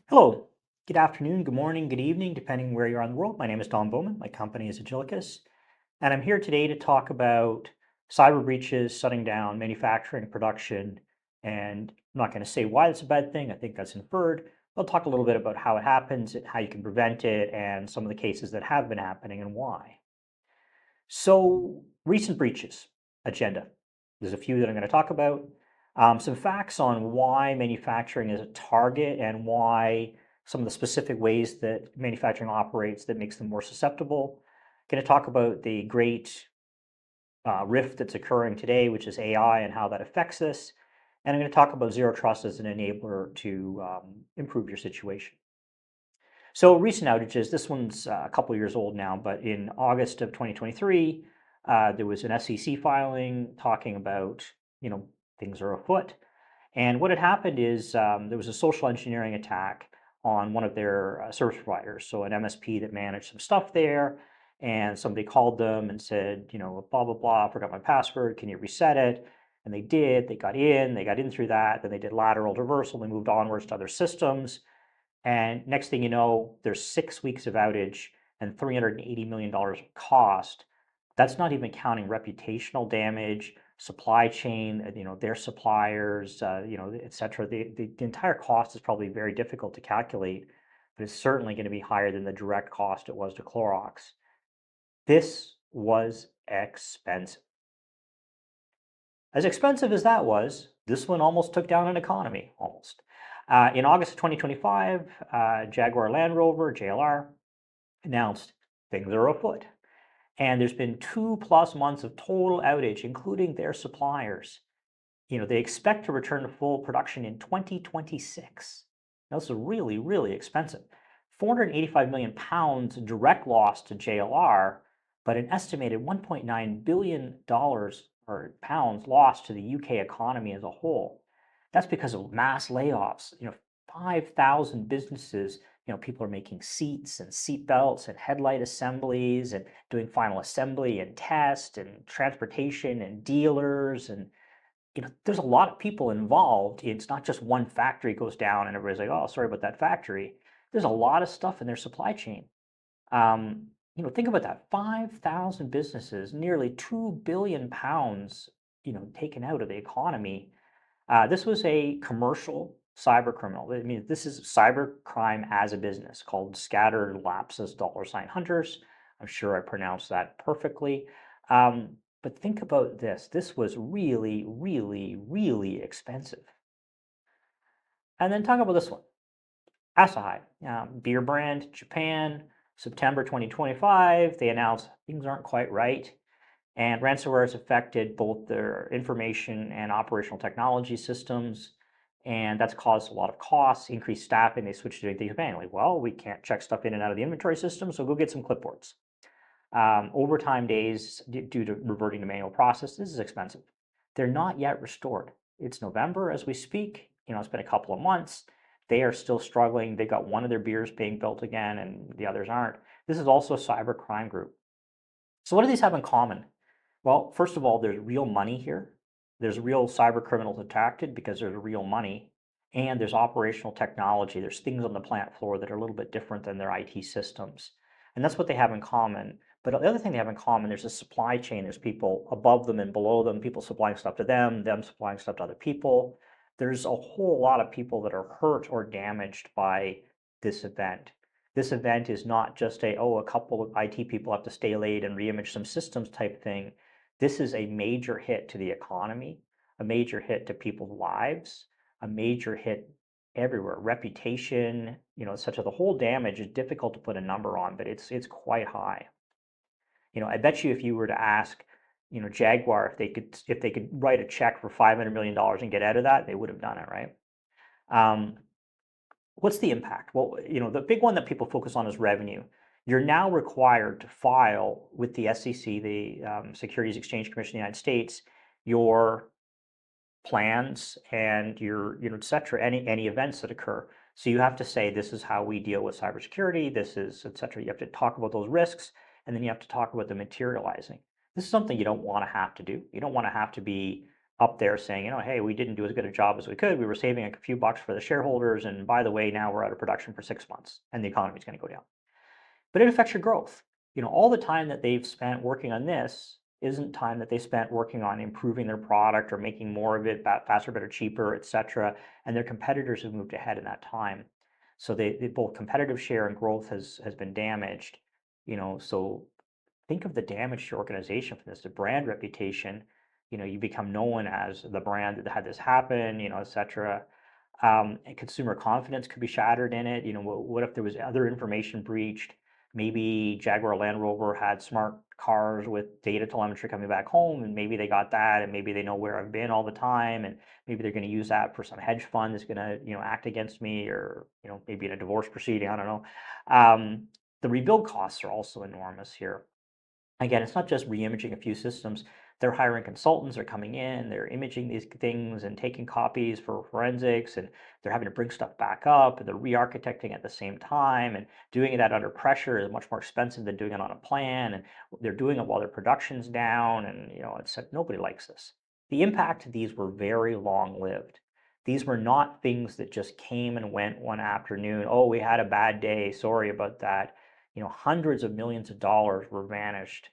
Hello, good afternoon, good morning, good evening, depending where you are in the world. My name is Don Bowman. My company is Agilicus, and I'm here today to talk about cyber breaches, shutting down manufacturing, production, and I'm not going to say why it's a bad thing. I think that's inferred. I'll talk a little bit about how it happens, and how you can prevent it, and some of the cases that have been happening and why. So, recent breaches agenda. There's a few that I'm going to talk about. Some facts on why manufacturing is a target and why some of the specific ways that manufacturing operates that makes them more susceptible. Going to talk about the great rift that's occurring today, which is AI and how that affects this. And I'm going to talk about zero trust as an enabler to improve your situation. So recent outages, this one's a couple of years old now, but in August of 2023, there was an SEC filing talking about, you know, things are afoot. And what had happened is there was a social engineering attack on one of their service providers, so an MSP that managed some stuff there. And somebody called them and said, blah, blah, blah, I forgot my password. Can you reset it? And they did. They got in through that. Then they did lateral traversal. They moved onwards to other systems. And next thing you know, there's 6 weeks of outage and $380 million of cost. That's not even counting reputational damage, supply chain, their suppliers, et cetera. The entire cost is probably very difficult to calculate, but it's certainly going to be higher than the direct cost it was to Clorox. This was expensive. As expensive as that was, this one almost took down an economy, almost. In August of 2025, Jaguar Land Rover, JLR, announced things are afoot. And there's been 2+ months of total outage, including their suppliers. They expect to return to full production in 2026. Now, this is really, really expensive. 485 million pounds direct loss to JLR, but an estimated $1.9 billion or pounds lost to the UK economy as a whole. That's because of mass layoffs. 5,000 businesses, people are making seats and seat belts and headlight assemblies and doing final assembly and test and transportation and dealers. And, there's a lot of people involved. It's not just one factory goes down and everybody's like, oh, sorry about that factory. There's a lot of stuff in their supply chain. Think about that. 5,000 businesses, nearly 2 billion pounds, taken out of the economy. This was a commercial cyber criminal. I mean, this is cyber crime as a business called Scattered Lapsus $hunters. I'm sure I pronounced that perfectly. But think about this. This was really, really, really expensive. And then talk about this one. Asahi, beer brand, Japan, September 2025. They announced things aren't quite right. And ransomware has affected both their information and operational technology systems. And that's caused a lot of costs, increased staffing. They switched to doing things manually. Well, we can't check stuff in and out of the inventory system, so go get some clipboards. Overtime days due to reverting to manual process. This is expensive. They're not yet restored. It's November as we speak. It's been a couple of months. They are still struggling. They've got one of their beers being built again and the others aren't. This is also a cyber crime group. So what do these have in common? Well, first of all, there's real money here. There's real cyber criminals attracted because there's real money. And there's operational technology. There's things on the plant floor that are a little bit different than their IT systems. And that's what they have in common. But the other thing they have in common, there's a supply chain. There's people above them and below them, people supplying stuff to them supplying stuff to other people. There's a whole lot of people that are hurt or damaged by this event. This event is not just a couple of IT people have to stay late and reimage some systems type thing. This is a major hit to the economy, a major hit to people's lives, a major hit everywhere. Reputation, such as the whole damage is difficult to put a number on, but it's quite high. I bet you if you were to ask, Jaguar if they could write a check for $500 million and get out of that, they would have done it, right? What's the impact? Well, the big one that people focus on is revenue. You're now required to file with the SEC, the Securities Exchange Commission of the United States, your plans and your, et cetera, any events that occur. So you have to say, this is how we deal with cybersecurity, this is, et cetera. You have to talk about those risks, and then you have to talk about them materializing. This is something you don't want to have to do. You don't want to have to be up there saying, hey, we didn't do as good a job as we could. We were saving a few bucks for the shareholders. And by the way, now we're out of production for 6 months and the economy is going to go down. But it affects your growth. All the time that they've spent working on this isn't time that they spent working on improving their product or making more of it faster, better, cheaper, et cetera. And their competitors have moved ahead in that time. So they both competitive share and growth has been damaged. So think of the damage to your organization from this, the brand reputation. You become known as the brand that had this happen, et cetera. And consumer confidence could be shattered in it. What if there was other information breached? Maybe Jaguar Land Rover had smart cars with data telemetry coming back home, and maybe they got that, and maybe they know where I've been all the time, and maybe they're going to use that for some hedge fund that's going to, act against me, or maybe in a divorce proceeding. I don't know. The rebuild costs are also enormous here. Again, it's not just re-imaging a few systems. They're hiring consultants, they're coming in, they're imaging these things and taking copies for forensics, and they're having to bring stuff back up, and they're re-architecting at the same time, and doing that under pressure is much more expensive than doing it on a plan, and they're doing it while their production's down, and nobody likes this. The impact of these were very long-lived. These were not things that just came and went one afternoon. Oh, we had a bad day, sorry about that. Hundreds of millions of dollars were vanished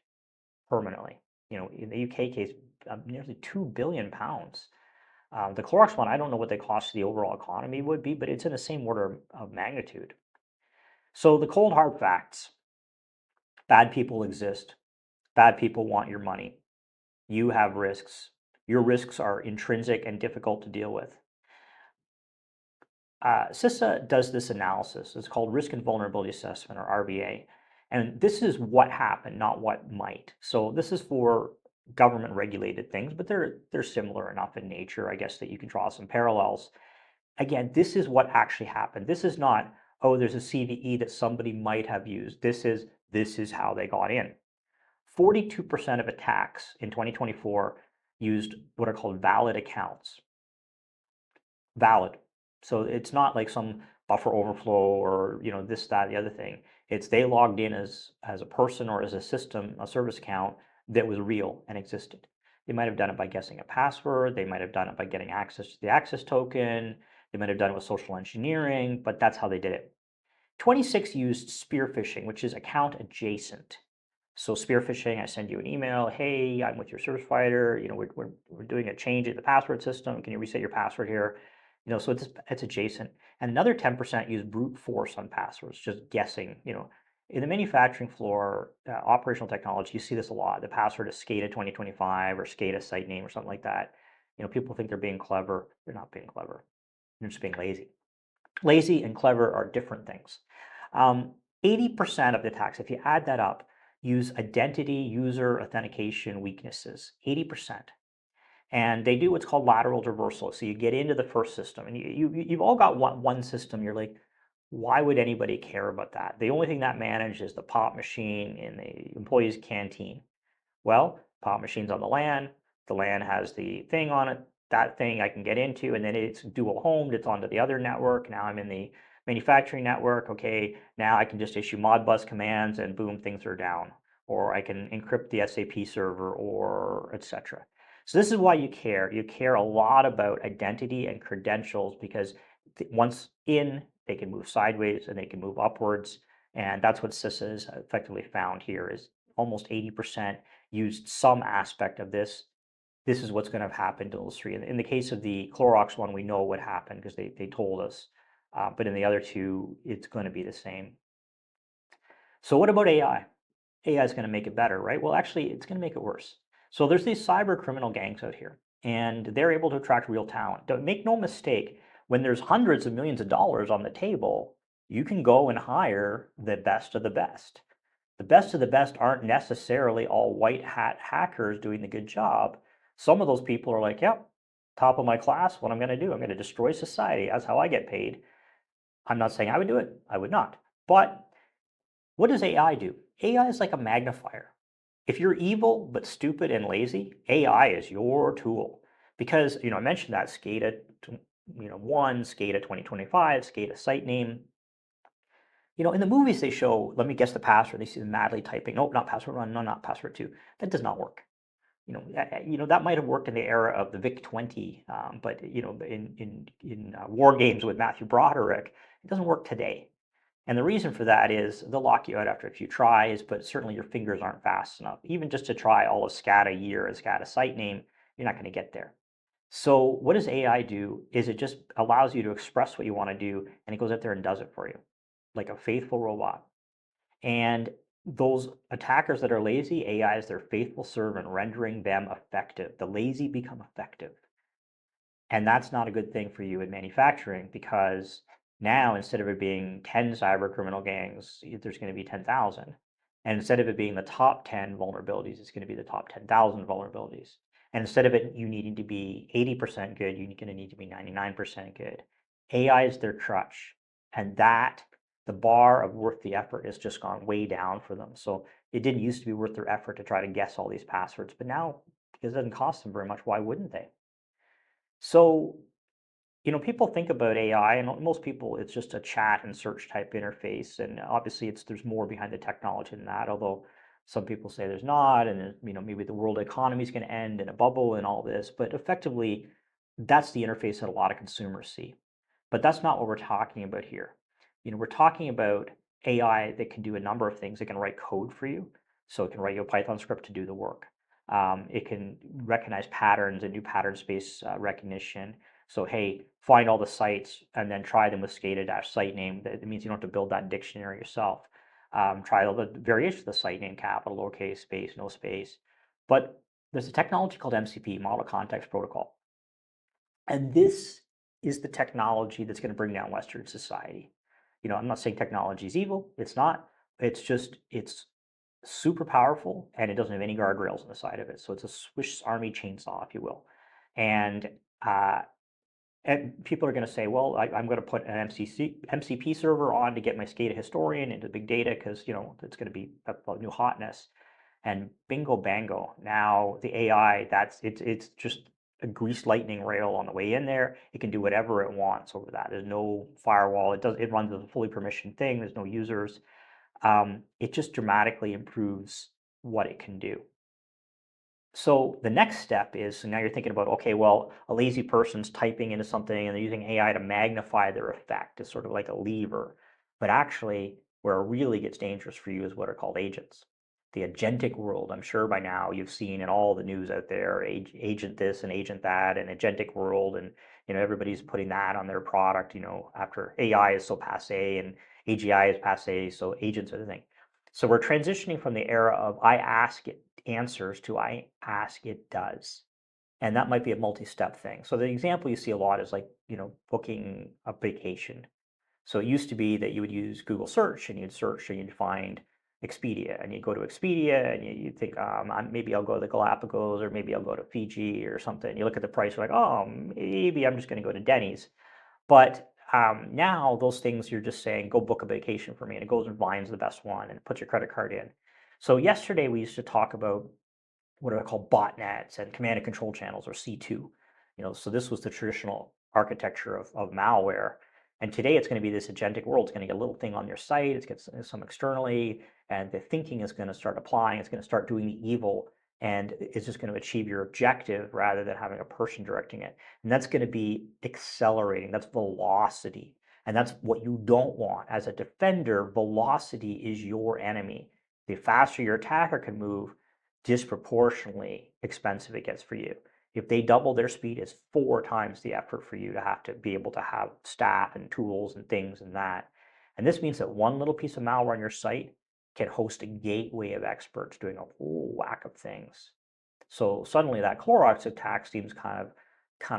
permanently. In the UK case, nearly £2 billion. The Clorox one, I don't know what the cost of the overall economy would be, but it's in the same order of magnitude. So the cold hard facts: bad people exist. Bad people want your money. You have risks. Your risks are intrinsic and difficult to deal with. CISA does this analysis. It's called Risk and Vulnerability Assessment, or RVA. And this is what happened, not what might. So this is for government regulated things, but they're similar enough in nature, I guess, that you can draw some parallels. Again, this is what actually happened. This is not, oh, there's a CVE that somebody might have used. This is how they got in. 42% of attacks in 2024 used what are called valid accounts. Valid. So it's not like some buffer overflow or this, that, the other thing. It's they logged in as a person or as a system, a service account that was real and existed. They might have done it by guessing a password. They might have done it by getting access to the access token. They might have done it with social engineering, but that's how they did it. 26 used spear phishing, which is account adjacent. So spear phishing, I send you an email. Hey, I'm with your service provider. We're doing a change in the password system. Can you reset your password here? So it's adjacent. And another 10% use brute force on passwords, just guessing. In the manufacturing floor, operational technology, you see this a lot. The password is SCADA 2025 or SCADA site name or something like that. People think they're being clever. They're not being clever. They're just being lazy. Lazy and clever are different things. 80% of the attacks, if you add that up, use identity user authentication weaknesses. 80%. And they do what's called lateral traversal. So you get into the first system, and you've all got one system. You're like, why would anybody care about that? The only thing that managed is the pop machine in the employee's canteen. Well, pop machine's on the LAN. The LAN has the thing on it. That thing I can get into, and then it's dual homed. It's onto the other network. Now I'm in the manufacturing network. Okay, now I can just issue Modbus commands, and boom, things are down. Or I can encrypt the SAP server, or etc. So this is why you care. You care a lot about identity and credentials, because once in, they can move sideways and they can move upwards. And that's what CISA has effectively found here, is almost 80% used some aspect of this. This is what's going to happen to those three. In the case of the Clorox one, we know what happened because they told us. But in the other two, it's going to be the same. So what about AI? AI is going to make it better, right? Well, actually, it's going to make it worse. So there's these cyber criminal gangs out here, and they're able to attract real talent. Make no mistake, when there's hundreds of millions of dollars on the table, you can go and hire the best of the best. The best of the best aren't necessarily all white hat hackers doing the good job. Some of those people are like, yep, top of my class, what I'm going to do, I'm going to destroy society. That's how I get paid. I'm not saying I would do it. I would not. But what does AI do? AI is like a magnifier. If you're evil but stupid and lazy, AI is your tool. Because, I mentioned that SCADA 1, SCADA 2025, SCADA site name. In the movies they show, let me guess the password. They see them madly typing. Nope, not password 1, no, not password 2. That does not work. That might have worked in the era of the VIC-20, but in war games with Matthew Broderick, it doesn't work today. And the reason for that is they'll lock you out after a few tries, but certainly your fingers aren't fast enough. Even just to try all of SCADA year as SCADA site name, you're not going to get there. So what does AI do is it just allows you to express what you want to do, and it goes out there and does it for you, like a faithful robot. And those attackers that are lazy, AI is their faithful servant, rendering them effective. The lazy become effective. And that's not a good thing for you in manufacturing, because now instead of it being 10 cyber criminal gangs, there's going to be 10,000. And instead of it being the top 10 vulnerabilities, it's going to be the top 10,000 vulnerabilities. And instead of it you needing to be 80% good, you're going to need to be 99% good. AI is their crutch. And that, the bar of worth the effort has just gone way down for them. So it didn't used to be worth their effort to try to guess all these passwords, but now, because it doesn't cost them very much, why wouldn't they? So, people think about AI, and most people, it's just a chat and search type interface. And obviously, there's more behind the technology than that. Although some people say there's not, and maybe the world economy is going to end in a bubble and all this. But effectively, that's the interface that a lot of consumers see. But that's not what we're talking about here. We're talking about AI that can do a number of things. It can write code for you, so it can write you a Python script to do the work. It can recognize patterns and do pattern space recognition. So, hey, find all the sites and then try them with SCADA-site name. That means you don't have to build that dictionary yourself. Try all the variations of the site name, capital, lowercase, space, no space. But there's a technology called MCP, Model Context Protocol. And this is the technology that's going to bring down Western society. I'm not saying technology is evil. It's not. It's super powerful, and it doesn't have any guardrails on the side of it. So it's a Swiss Army chainsaw, if you will. And people are going to say, well, I'm going to put an MCP server on to get my SCADA historian into big data, because it's going to be a new hotness. And bingo bango, now the AI, it's just a greased lightning rail on the way in there. It can do whatever it wants over that. There's no firewall. It runs as a fully permissioned thing. There's no users. It just dramatically improves what it can do. So the next step is, so now you're thinking about, okay, well, a lazy person's typing into something and they're using AI to magnify their effect. It's sort of like a lever. But actually, where it really gets dangerous for you is what are called agents. The agentic world, I'm sure by now you've seen in all the news out there, agent this and agent that, and agentic world, and everybody's putting that on their product, after AI is so passe and AGI is passe, so agents are the thing. So we're transitioning from the era of I ask it answers to I ask it does. And that might be a multi-step thing. So the example you see a lot is like, booking a vacation. So it used to be that you would use Google search and you'd search and you'd find Expedia, and you'd go to Expedia and you'd think, maybe I'll go to the Galapagos, or maybe I'll go to Fiji or something. You look at the price, you're like, oh, maybe I'm just going to go to Denny's. But now those things, you're just saying, go book a vacation for me, and it goes and finds the best one and puts your credit card in. So yesterday we used to talk about what are called botnets and command and control channels, or C2. So this was the traditional architecture of malware. And today it's going to be this agentic world. It's going to get a little thing on your site. It's going to some externally, and the thinking is going to start applying. It's going to start doing the evil, and it's just going to achieve your objective rather than having a person directing it. And that's going to be accelerating. That's velocity. And that's what you don't want. As a defender, velocity is your enemy. The faster your attacker can move, disproportionately expensive it gets for you. If they double their speed, it's 4 times the effort for you to have to be able to have staff and tools and things and that. And this means that one little piece of malware on your site can host a gateway of experts doing a whole whack of things. So suddenly that Clorox attack seems kind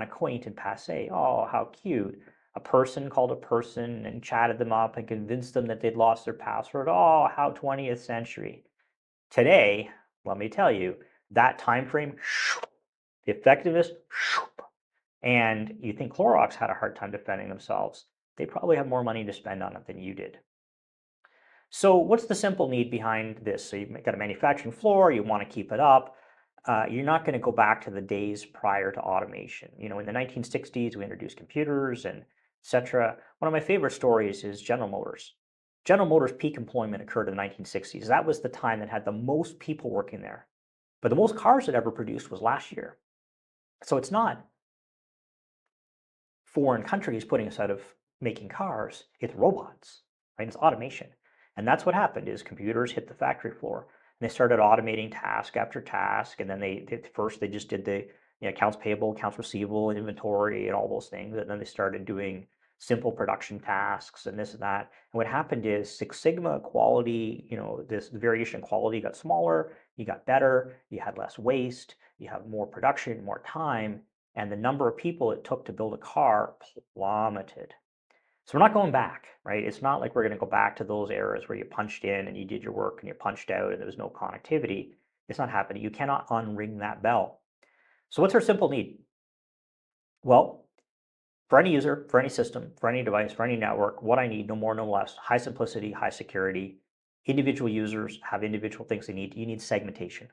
of quaint and passe. Oh, how cute. A person called a person and chatted them up and convinced them that they'd lost their password. Oh, how 20th century. Today, let me tell you, that time frame, the effectiveness, and you think Clorox had a hard time defending themselves. They probably have more money to spend on it than you did. So what's the simple need behind this? So you've got a manufacturing floor, you want to keep it up. You're not going to go back to the days prior to automation. In the 1960s, we introduced computers and etc. One of my favorite stories is General Motors. General Motors peak employment occurred in the 1960s. That was the time that had the most people working there. But the most cars it ever produced was last year. So it's not foreign countries putting us out of making cars, it's robots, right? It's automation. And that's what happened is computers hit the factory floor and they started automating task after task. And then first they just did the accounts payable, accounts receivable, inventory, and all those things. And then they started doing simple production tasks and this and that. And what happened is Six Sigma quality, this variation in quality got smaller, you got better, you had less waste, you have more production, more time, and the number of people it took to build a car plummeted. So we're not going back, right? It's not like we're going to go back to those eras where you punched in and you did your work and you punched out and there was no connectivity. It's not happening. You cannot unring that bell. So what's our simple need? Well, for any user, for any system, for any device, for any network, what I need, no more, no less, high simplicity, high security. Individual users have individual things they need. You need segmentation.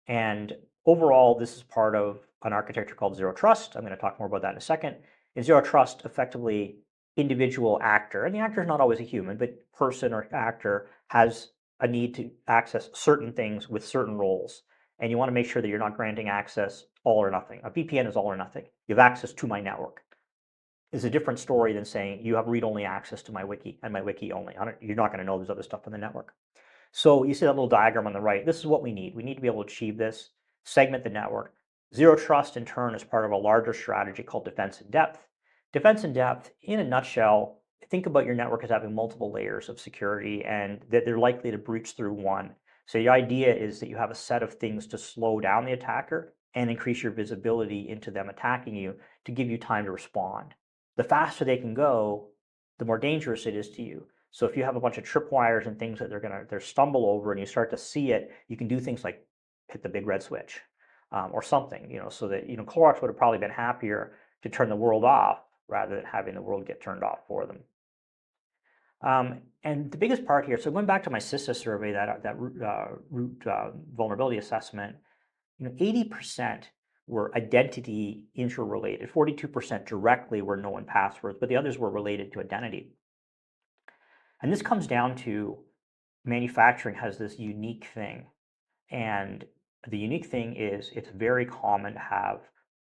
And overall, this is part of an architecture called Zero Trust. I'm going to talk more about that in a second. In Zero Trust, effectively, individual actor, and the actor is not always a human, but person or actor has a need to access certain things with certain roles. And you want to make sure that you're not granting access all or nothing. A VPN is all or nothing. You have access to my network. It's a different story than saying you have read-only access to my wiki and my wiki only. You're not going to know there's other stuff on the network. So you see that little diagram on the right. This is what we need. We need to be able to achieve this, segment the network. Zero Trust, in turn, is part of a larger strategy called defense in depth. Defense in depth, in a nutshell, think about your network as having multiple layers of security and that they're likely to breach through one. So the idea is that you have a set of things to slow down the attacker and increase your visibility into them attacking you to give you time to respond. The faster they can go, the more dangerous it is to you. So if you have a bunch of tripwires and things that they're stumble over and you start to see it, you can do things like hit the big red switch or something, so that, Clorox would have probably been happier to turn the world off rather than having the world get turned off for them. And the biggest part here, so going back to my CISA survey, that root vulnerability assessment, 80% were identity interrelated, 42% directly were known passwords, but the others were related to identity. And this comes down to manufacturing has this unique thing. And the unique thing is it's very common to have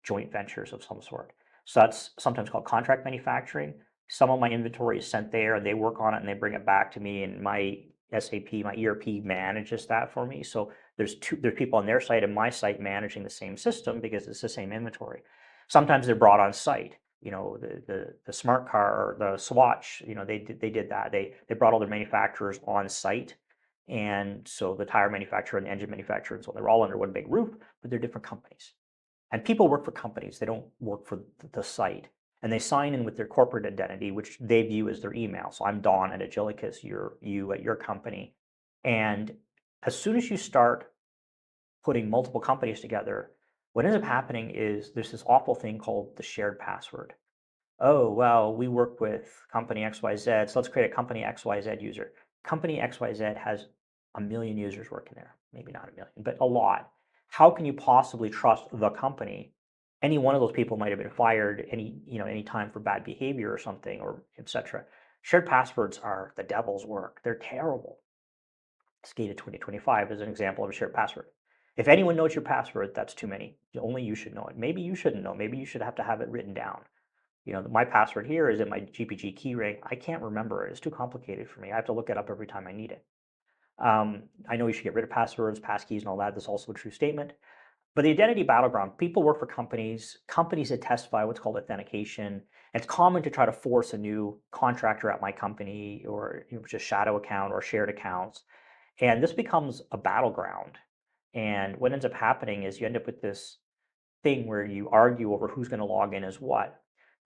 joint ventures of some sort. So that's sometimes called contract manufacturing. Some of my inventory is sent there and they work on it and they bring it back to me, and my SAP, my ERP manages that for me. So there's people on their site and my site managing the same system because it's the same inventory. Sometimes they're brought on site. The smart car or the Swatch, they did that. They brought all their manufacturers on site. And so the tire manufacturer and the engine manufacturer, and so they're all under one big roof, but they're different companies. And people work for companies, they don't work for the site. And they sign in with their corporate identity, which they view as their email. So I'm Don at Agilicus, you at your company. And as soon as you start putting multiple companies together, what ends up happening is there's this awful thing called the shared password. Oh, well, we work with company XYZ, so let's create a company XYZ user. Company XYZ has 1 million users working there. Maybe not 1 million, but a lot. How can you possibly trust the company? Any one of those people might have been fired any time for bad behavior or something, or etc. Shared passwords are the devil's work. They're terrible. SCADA 2025 is an example of a shared password. If anyone knows your password, that's too many. Only you should know it. Maybe you shouldn't know. Maybe you should have to have it written down. My password here is in my GPG keyring. I can't remember it. It's too complicated for me. I have to look it up every time I need it. I know you should get rid of passwords, passkeys, and all that. That's also a true statement. But the identity battleground, people work for companies that testify what's called authentication. And it's common to try to force a new contractor at my company or just shadow account or shared accounts. And this becomes a battleground. And what ends up happening is you end up with this thing where you argue over who's going to log in as what.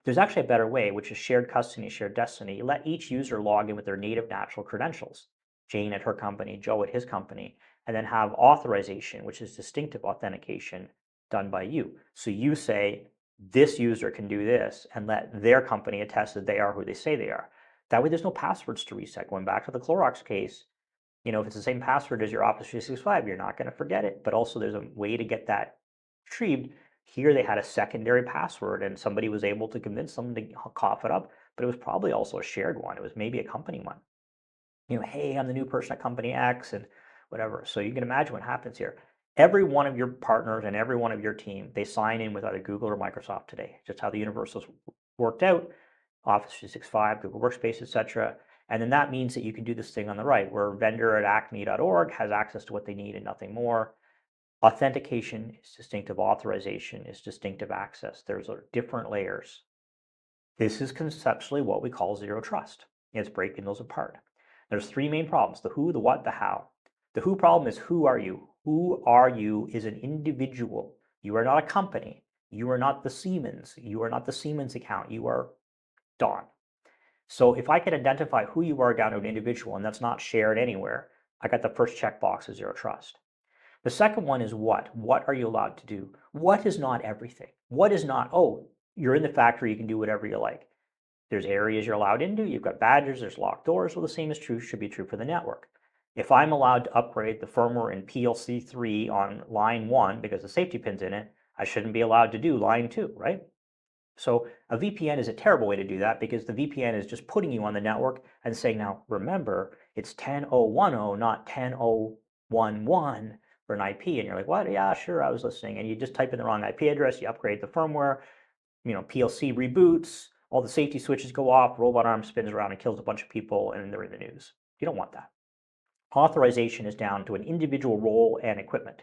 There's actually a better way, which is shared custody, shared destiny. Let each user log in with their native natural credentials. Jane at her company, Joe at his company, and then have authorization, which is distinctive authentication done by you. So you say, this user can do this, and let their company attest that they are who they say they are. That way there's no passwords to reset. Going back to the Clorox case, if it's the same password as your Office 365, you're not going to forget it. But also there's a way to get that retrieved. Here they had a secondary password and somebody was able to convince them to cough it up, but it was probably also a shared one. It was maybe a company one. Hey, I'm the new person at company X and whatever. So you can imagine what happens here. Every one of your partners and every one of your team, they sign in with either Google or Microsoft today. Just how the universe was worked out, Office 365, Google Workspace, etc. And then that means that you can do this thing on the right, where vendor at acme.org has access to what they need and nothing more. Authentication is distinctive, authorization is distinctive access. There's different layers. This is conceptually what we call zero trust. It's breaking those apart. There's three main problems: the who, the what, the how. The who problem is, who are you? Who are you is an individual. You are not a company. You are not the Siemens. You are not the Siemens account. You are Don. So if I can identify who you are down to an individual, and that's not shared anywhere, I got the first checkbox of zero trust. The second one is what? What are you allowed to do? What is not everything? What is not, oh, you're in the factory, you can do whatever you like. There's areas you're allowed into, you've got badges, there's locked doors. Well, the same is true, should be true for the network. If I'm allowed to upgrade the firmware in PLC3 on line 1 because the safety pin's in it, I shouldn't be allowed to do line 2, right? So a VPN is a terrible way to do that, because the VPN is just putting you on the network and saying, now remember, it's 10.0.10, not 10.0.11 for an IP. And you're like, what? Yeah, sure, I was listening. And you just type in the wrong IP address, you upgrade the firmware, PLC reboots, all the safety switches go off, robot arm spins around and kills a bunch of people, and they're in the news. You don't want that. Authorization is down to an individual role and equipment.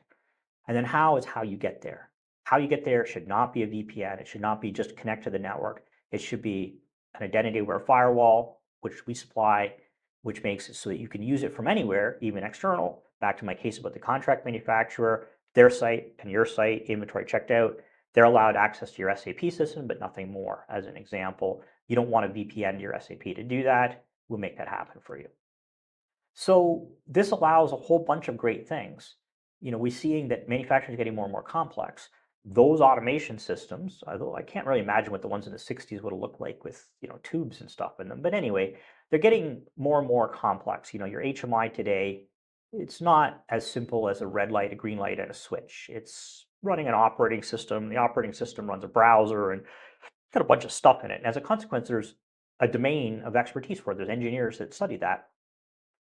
And then how is how you get there. How you get there should not be a VPN. It should not be just connect to the network. It should be an identity-aware firewall, which we supply, which makes it so that you can use it from anywhere, even external. Back to my case about the contract manufacturer, their site and your site, inventory checked out, they're allowed access to your SAP system, but nothing more. As an example, you don't want a VPN to your SAP to do that. We'll make that happen for you. So this allows a whole bunch of great things. We're seeing that manufacturing is getting more and more complex. Those automation systems, although I can't really imagine what the ones in the 60s would have looked like with, tubes and stuff in them. But anyway, they're getting more and more complex. Your HMI today, it's not as simple as a red light, a green light, and a switch. It's running an operating system. The operating system runs a browser and got a bunch of stuff in it. And as a consequence, there's a domain of expertise for it. There's engineers that study that.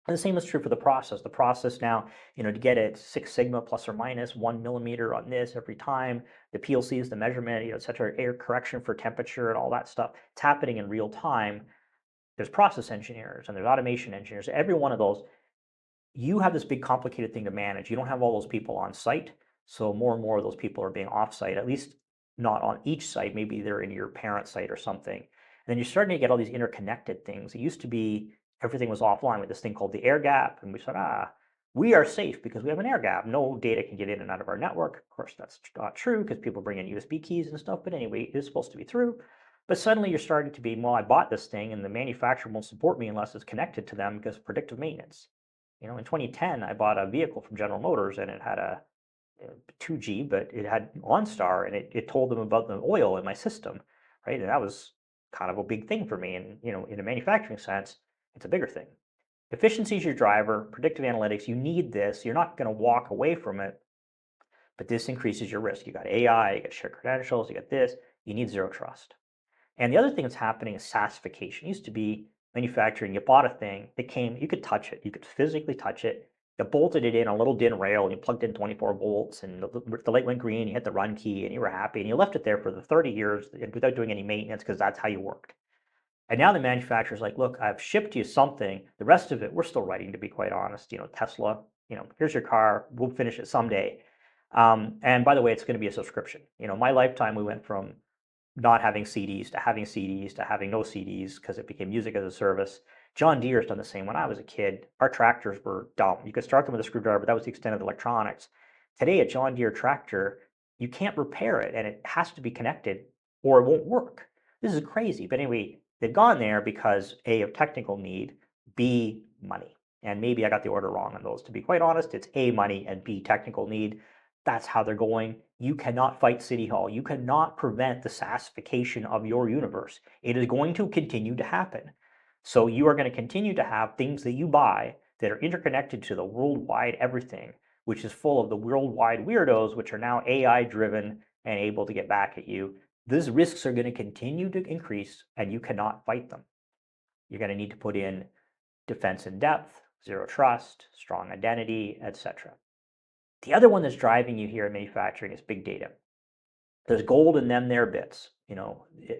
And the same is true for the process. The process now, to get it 6 sigma plus or minus 1 millimeter on this every time. The PLC is the measurement, et cetera, air correction for temperature and all that stuff. It's happening in real time. There's process engineers and there's automation engineers. Every one of those, you have this big complicated thing to manage. You don't have all those people on site. So more and more of those people are being off site, at least not on each site. Maybe they're in your parent site or something. And then you're starting to get all these interconnected things. It used to be everything was offline with this thing called the air gap. And we said, we are safe because we have an air gap. No data can get in and out of our network. Of course, that's not true because people bring in USB keys and stuff. But anyway, it is supposed to be through. But suddenly you're starting to be, well, I bought this thing and the manufacturer won't support me unless it's connected to them because of predictive maintenance. In 2010, I bought a vehicle from General Motors and it had a 2G, but it had OnStar and it told them about the oil in my system, right? And that was kind of a big thing for me. And, in a manufacturing sense, it's a bigger thing. Efficiency is your driver, predictive analytics, you need this. You're not going to walk away from it, but this increases your risk. You got AI, you got shared credentials, you got this, you need zero trust. And the other thing that's happening is SaaSification. It used to be manufacturing, you bought a thing, it came, you could touch it, you could physically touch it, you bolted it in a little DIN rail, and you plugged in 24 volts, and the light went green, you hit the run key, and you were happy, and you left it there for the 30 years without doing any maintenance because that's how you worked. And now the manufacturer's like, look, I've shipped you something. The rest of it, we're still writing, to be quite honest. Tesla, here's your car. We'll finish it someday. And by the way, it's going to be a subscription. My lifetime, we went from not having CDs to having CDs to having no CDs because it became music as a service. John Deere's done the same. When I was a kid, our tractors were dumb. You could start them with a screwdriver, but that was the extent of the electronics. Today, a John Deere tractor, you can't repair it, and it has to be connected or it won't work. This is crazy. But anyway, they've gone there because A, of technical need, B, money. And maybe I got the order wrong on those. To be quite honest, it's A, money, and B, technical need. That's how they're going. You cannot fight City Hall. You cannot prevent the SaaSification of your universe. It is going to continue to happen. So you are going to continue to have things that you buy that are interconnected to the worldwide everything, which is full of the worldwide weirdos, which are now AI driven and able to get back at you. These risks are going to continue to increase and you cannot fight them. You're going to need to put in defense in depth, zero trust, strong identity, etc. The other one that's driving you here in manufacturing is big data. There's gold in them there bits.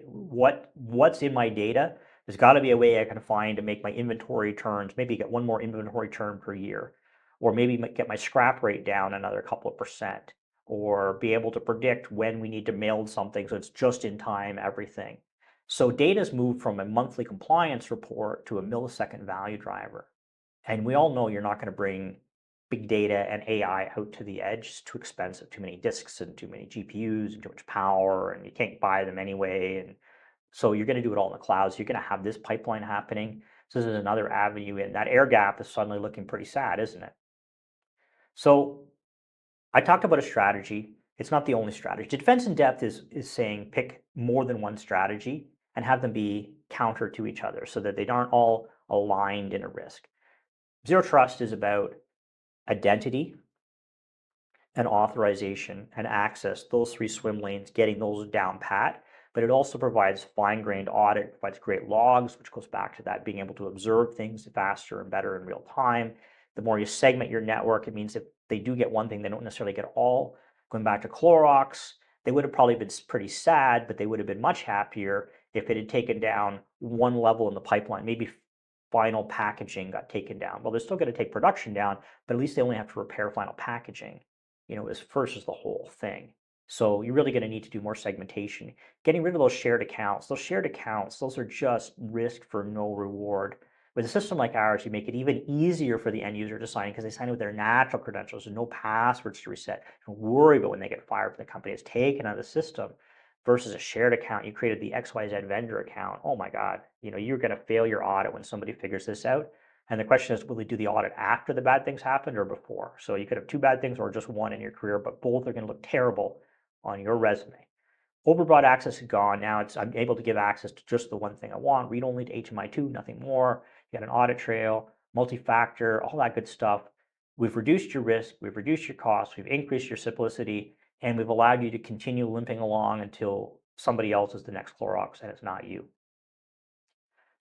What's in my data? There's got to be a way I can find to make my inventory turns, maybe get one more inventory turn per year, or maybe get my scrap rate down another couple of percent, or be able to predict when we need to mail something so it's just in time everything. So data's moved from a monthly compliance report to a millisecond value driver. And we all know you're not going to bring big data and AI out to the edge. It's too expensive, too many disks and too many GPUs and too much power, and you can't buy them anyway. And so you're going to do it all in the cloud. So you're going to have this pipeline happening. So this is another avenue in. That air gap is suddenly looking pretty sad, isn't it? So I talked about a strategy. It's not the only strategy. Defense in depth is saying pick more than one strategy and have them be counter to each other so that they aren't all aligned in a risk. Zero trust is about identity and authorization and access, those three swim lanes, getting those down pat. But it also provides fine-grained audit, provides great logs, which goes back to that being able to observe things faster and better in real time. The more you segment your network, it means if they do get one thing, they don't necessarily get all. Going back to Clorox, they would have probably been pretty sad, but they would have been much happier if it had taken down one level in the pipeline. Maybe final packaging got taken down. Well, they're still going to take production down, but at least they only have to repair final packaging, as first as the whole thing. So you're really going to need to do more segmentation. Getting rid of those shared accounts. Those shared accounts, those are just risk for no reward. With a system like ours, you make it even easier for the end user to sign because they sign with their natural credentials. There's no passwords to reset. Don't worry about when they get fired from the company. It's taken out of the system versus a shared account. You created the XYZ vendor account. Oh my God, you're going to fail your audit when somebody figures this out. And the question is, will they do the audit after the bad things happened or before? So you could have two bad things or just one in your career, but both are going to look terrible on your resume. Overbroad access is gone. Now I'm able to give access to just the one thing I want. Read only to HMI2, nothing more. You got an audit trail, multi-factor, all that good stuff. We've reduced your risk, we've reduced your costs, we've increased your simplicity, and we've allowed you to continue limping along until somebody else is the next Clorox and it's not you.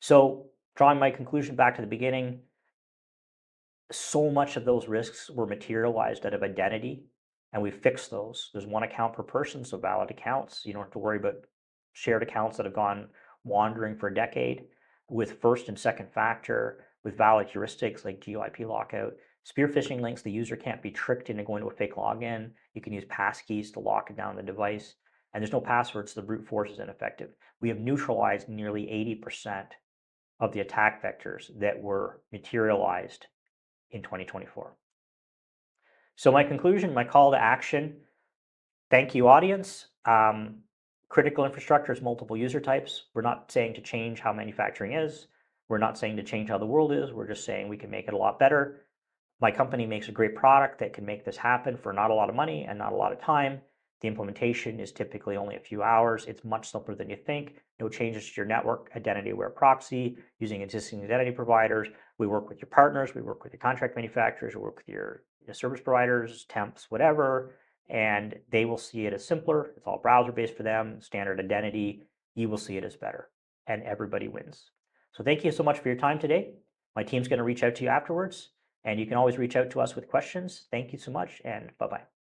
So drawing my conclusion back to the beginning, so much of those risks were materialized out of identity, and we fixed those. There's one account per person, so valid accounts. You don't have to worry about shared accounts that have gone wandering for a decade. With first and second factor, with valid heuristics like GeoIP lockout, spear phishing links, the user can't be tricked into going to a fake login. You can use passkeys to lock down the device, and there's no passwords, so the brute force is ineffective. We have neutralized nearly 80% of the attack vectors that were materialized in 2024. So my conclusion, my call to action, thank you, audience. Critical infrastructure is multiple user types. We're not saying to change how manufacturing is. We're not saying to change how the world is. We're just saying we can make it a lot better. My company makes a great product that can make this happen for not a lot of money and not a lot of time. The implementation is typically only a few hours. It's much simpler than you think. No changes to your network identity-aware proxy, using existing identity providers. We work with your partners. We work with your contract manufacturers. We work with your service providers, temps, whatever, and they will see it as simpler. It's all browser-based for them, standard identity. You will see it as better, and everybody wins. So thank you so much for your time today. My team's going to reach out to you afterwards, and you can always reach out to us with questions. Thank you so much, and bye-bye.